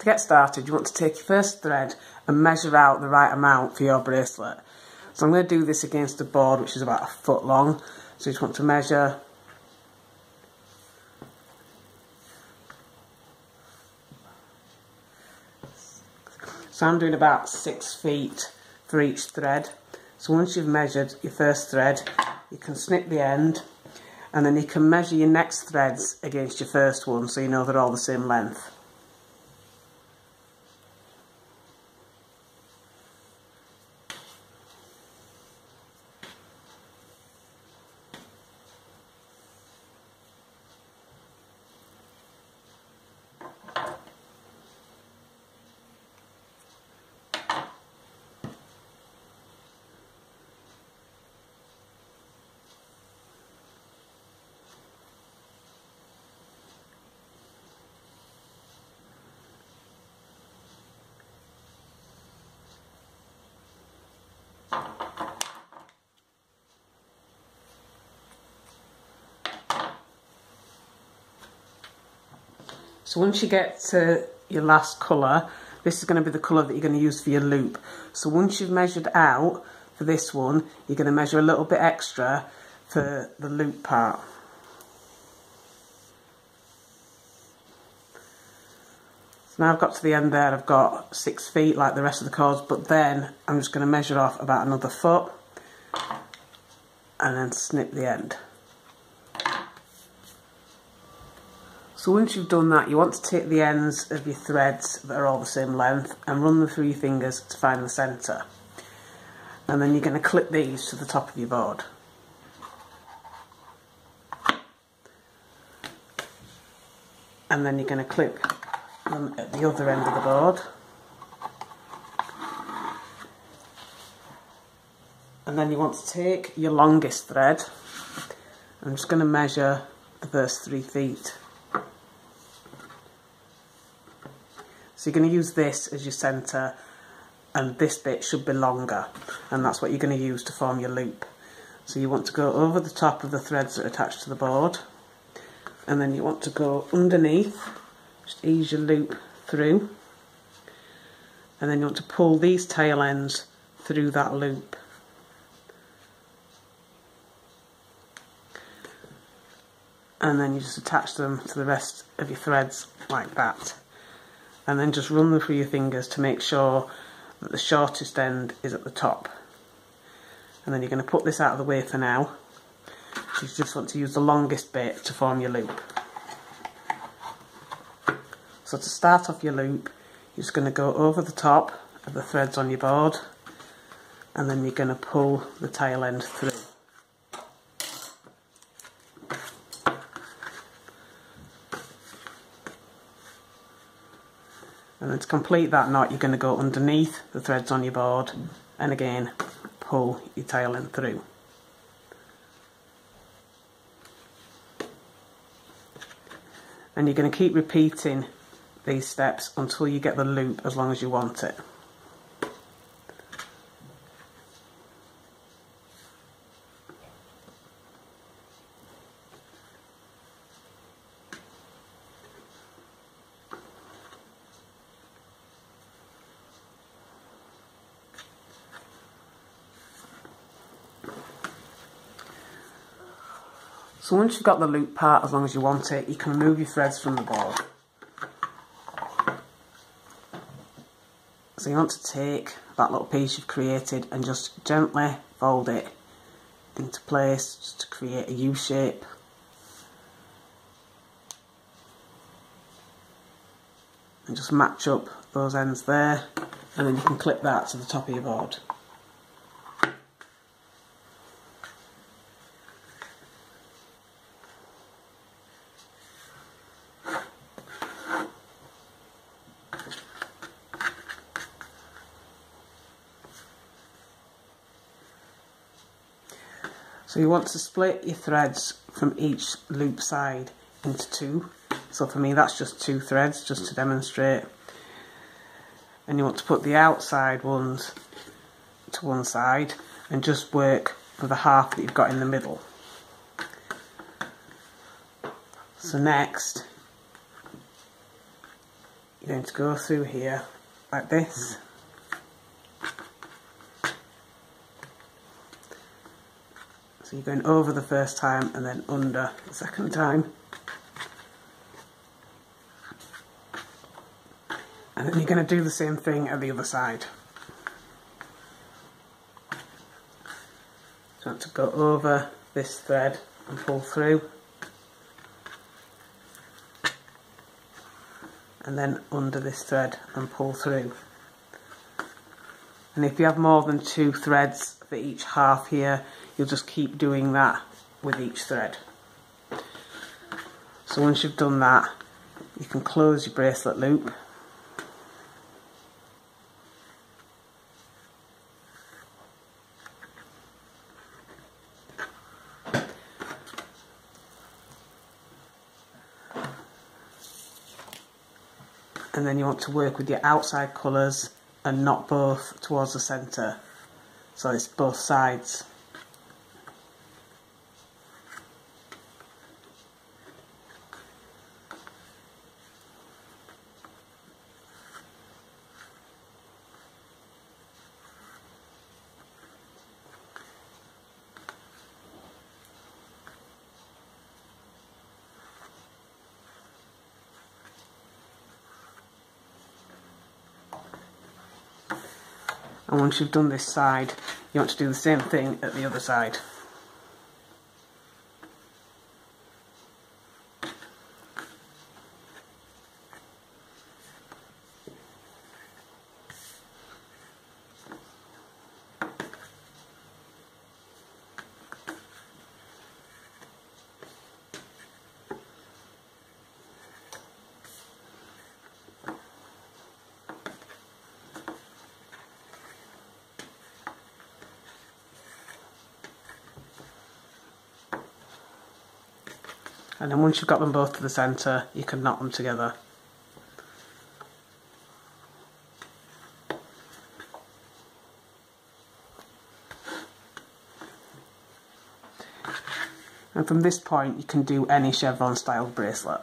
To get started, you want to take your first thread and measure out the right amount for your bracelet. So I'm going to do this against a board which is about 1 foot long. So you just want to measure . So I'm doing about 6 feet for each thread. So once you've measured your first thread, you can snip the end, and then you can measure your next threads against your first one so you know they're all the same length. So once you get to your last colour, this is going to be the colour that you're going to use for your loop. So once you've measured out for this one, you're going to measure a little bit extra for the loop part. So now I've got to the end there, I've got 6 feet like the rest of the cords, but then I'm just going to measure off about another foot and then snip the end. So once you've done that, you want to take the ends of your threads that are all the same length and run them through your fingers to find the centre. And then you're going to clip these to the top of your board. And then you're going to clip them at the other end of the board. And then you want to take your longest thread. I'm just going to measure the first 3 feet. So you're going to use this as your centre, and this bit should be longer, and that's what you're going to use to form your loop. So you want to go over the top of the threads that are attached to the board, and then you want to go underneath, just ease your loop through, and then you want to pull these tail ends through that loop. And then you just attach them to the rest of your threads like that. And then just run them through your fingers to make sure that the shortest end is at the top. And then you're going to put this out of the way for now. So you just want to use the longest bit to form your loop. So to start off your loop, you're just going to go over the top of the threads on your board, and then you're going to pull the tail end through. And then to complete that knot, you're going to go underneath the threads on your board and again pull your tail end through. And you're going to keep repeating these steps until you get the loop as long as you want it. So once you've got the loop part as long as you want it, you can remove your threads from the board. So you want to take that little piece you've created and just gently fold it into place just to create a U shape. And just match up those ends there, and then you can clip that to the top of your board. So you want to split your threads from each loop side into 2. So for me that's just 2 threads, just to demonstrate. And you want to put the outside ones to one side and just work for the half that you've got in the middle. So next you're going to go through here like this. So you're going over the first time and then under the second time. And then you're going to do the same thing at the other side. So you want to go over this thread and pull through. And then under this thread and pull through. And if you have more than 2 threads for each half here, you'll just keep doing that with each thread. So once you've done that, you can close your bracelet loop. And then you want to work with your outside colours and not both towards the centre, so it's both sides. And once you've done this side, you want to do the same thing at the other side. And then once you've got them both to the centre, you can knot them together. And from this point, you can do any chevron style bracelet.